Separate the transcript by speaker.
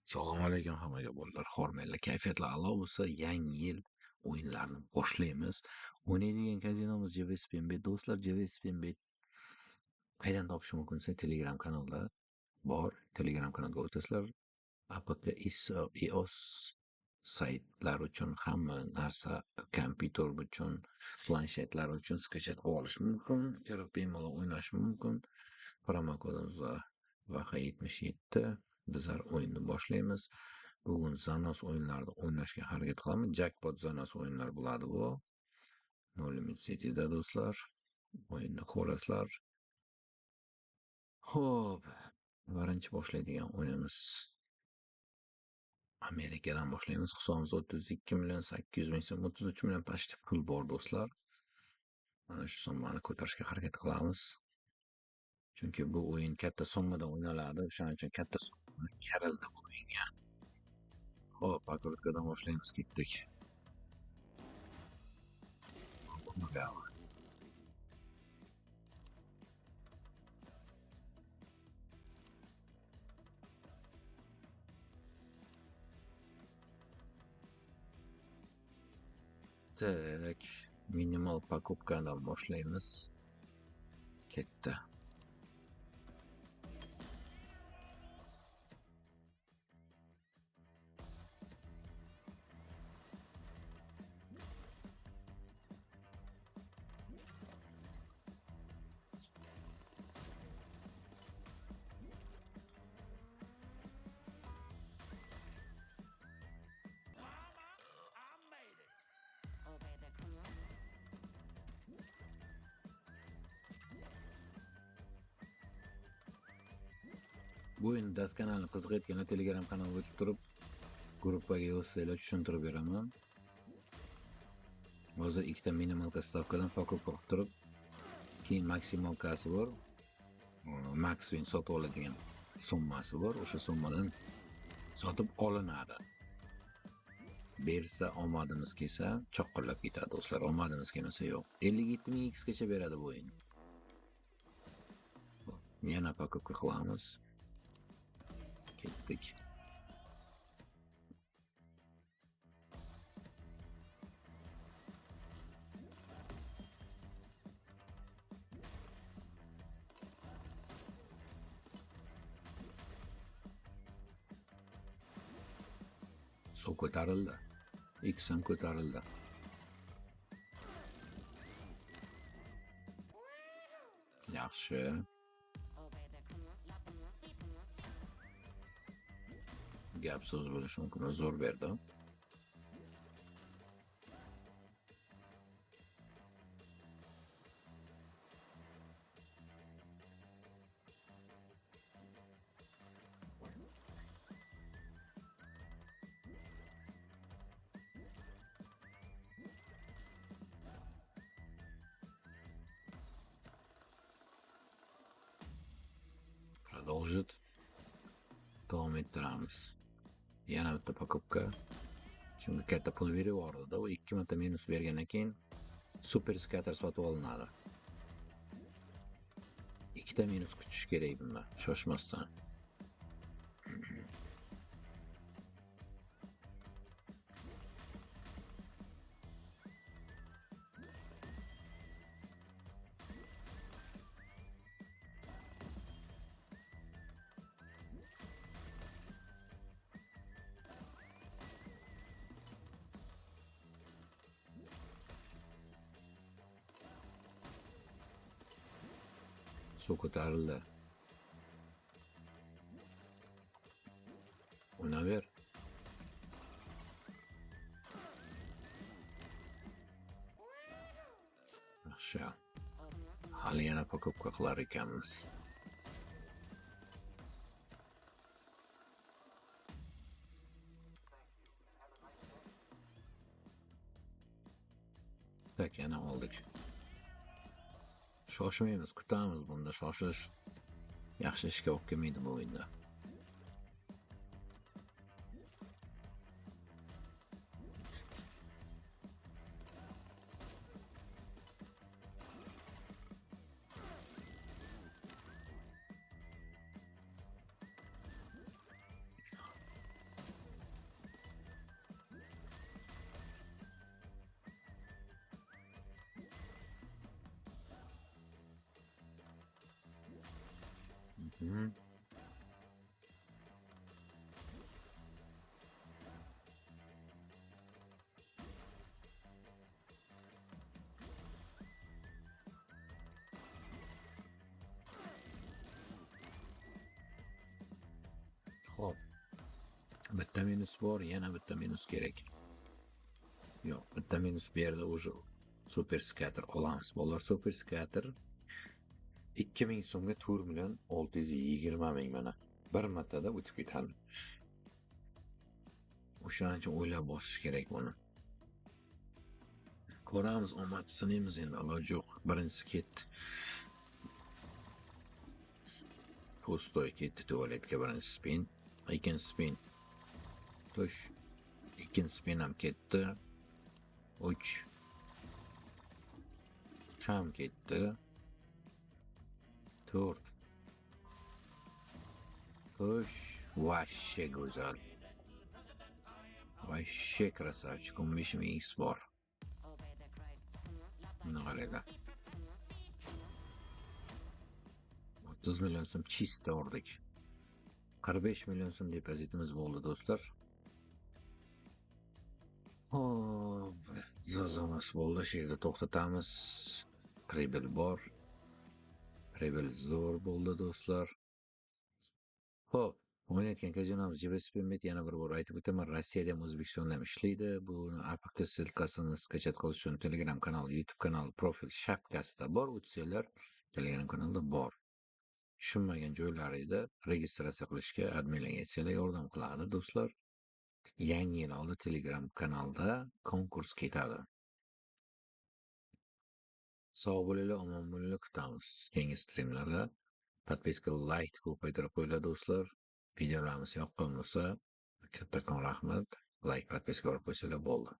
Speaker 1: Assalomu alaykum hammaga bolalar. Hormanglar kayfiyatlar a'lo bo'lsa, yangi yil o'yinlarini boshlaymiz. O'ynaydigan kazinomiz JVSPNBet. Do'stlar, JVSPNBet qaydan topish mumkin desa, Telegram kanalda bor. Telegram kanalga o'tasizlar. APK ISO iOS saytlar uchun hamma narsa, kompyuter uchun, planshetlar uchun skachat qilib olish mumkin. Kirib bemalol o'ynash mumkin. Promo kodimiz VH77. Bizlar o'yinni boshlaymiz. Bugun Zanos o'yinlarida o'ynashga harakat qilamiz. Jackpot Zanos o'yinlar bo'ladi bu. No Limit City'da do'stlar. O'yinni ko'rasizlar. Xo'p, birinchi boshlaydigan o'yinimiz Amerikadan boshlaymiz. Hisobimizda 32.800.000 so'm, 33 million почти pul bor do'stlar. Mana shu summani ko'tarishga harakat qilamiz. Chunki bu o'yin katta summadan o'ynaladi. O'shaning uchun katta summa kerildi bu o'yinga. Xo'p, okrutkadan boshlaymiz, ketdik. Tak, minimal покупкаdan boshlaymiz. Ketdi. Bu o'yin daskanalni qiziqayotganlar Telegram kanaliga o'tib turib, gruppaga yozsanglar tushuntirib beraman. Hozir ikkita minimalka stavkadan покупка qilib turib, keyin maksimalkasi bor. Max win sotib oladigan summasi bor. O'sha summadan sotib olinadi. Bersa omadimiz kelsa, choqqillab ketadi do'stlar. Omadimiz kelmasa yo'q. 57.000 X gacha beradi bu o'yin. Yana покупка qilamiz. Ketdik. Suv ko'tarildi. X ham ko'tarildi. Yaxshi. Gap so'z bo'lishi mumkin. Zo'r berdi. Продолжить. Davom ettiramiz. Yana bitta покупка. Chunki katta pul berib yubordi-da, u 2 marta minus bergandan keyin super skater sotib olinadi. Ikkita minus kutish kerak bunda, shoshmasdan. Suv ko'tarildi. O'ynaver. Yaxshi. Hali yana покупка qilar ekanmiz. Tak, yana oldik. Shoshmaymiz, kutamiz bunda. Shoshish yaxshi ishga olib kelmaydi bu o'yinda. Mhm. Xo'p, bitta minus bor, yana bitta minus kerak. Yo'q, bitta minus bu yerda уже super skater olamiz. Bolalar, super skater 2000 so'mga 4.620.000 mana. Bir martada o'tib ketadi. O'shaning uchun o'ylab bosish kerak buni. Ko'ramiz, omad sinaymiz endi, iloji yo'q. Birinchisi ketdi. Pustoy ketdi tualetga birinchi spin. Ikkinchi spin. Tush. Ikkinchi spin ham ketdi. 3. Ham ketdi. 4. Tush. Вообще go'zal. Вообще красавчик. 15.000 X bor. Buni qaranglar. 30 million so'm chista urdik. 45 million so'm depozitimiz bo'ldi do'stlar. Hop, zo'rzamas bo'ldi. Shu yerda to'xtatamiz. Pribel bor. Pribel zo'r bo'ldi do'stlar. Xo'p, o'ynayotgan kazinomiz JVSPMet, yana bir bor aytib o'taman, Rossiyada ham O'zbekistonda ham ishlaydi. Buni APK silkasini skachat qilish uchun Telegram kanali, YouTube kanali, profil shapkasida bor. O'tsanglar Telegram kanalida bor. Tushunmagan joylarida registratsiya qilishga adminlarga aytsanglar yordam qiladi do'stlar. Yangi yil oldi Telegram kanalda konkurs ketadi. Sog' bo'linglar, omon bo'linglar, kutamiz keyingi streamlarda. Podpiska, like ko'paytirib qo'yinglar do'stlar. Videolarimiz yoqqan bo'lsa, kattakon rahmat. Like, podpiska urib qo'ysanglar bo'ldi.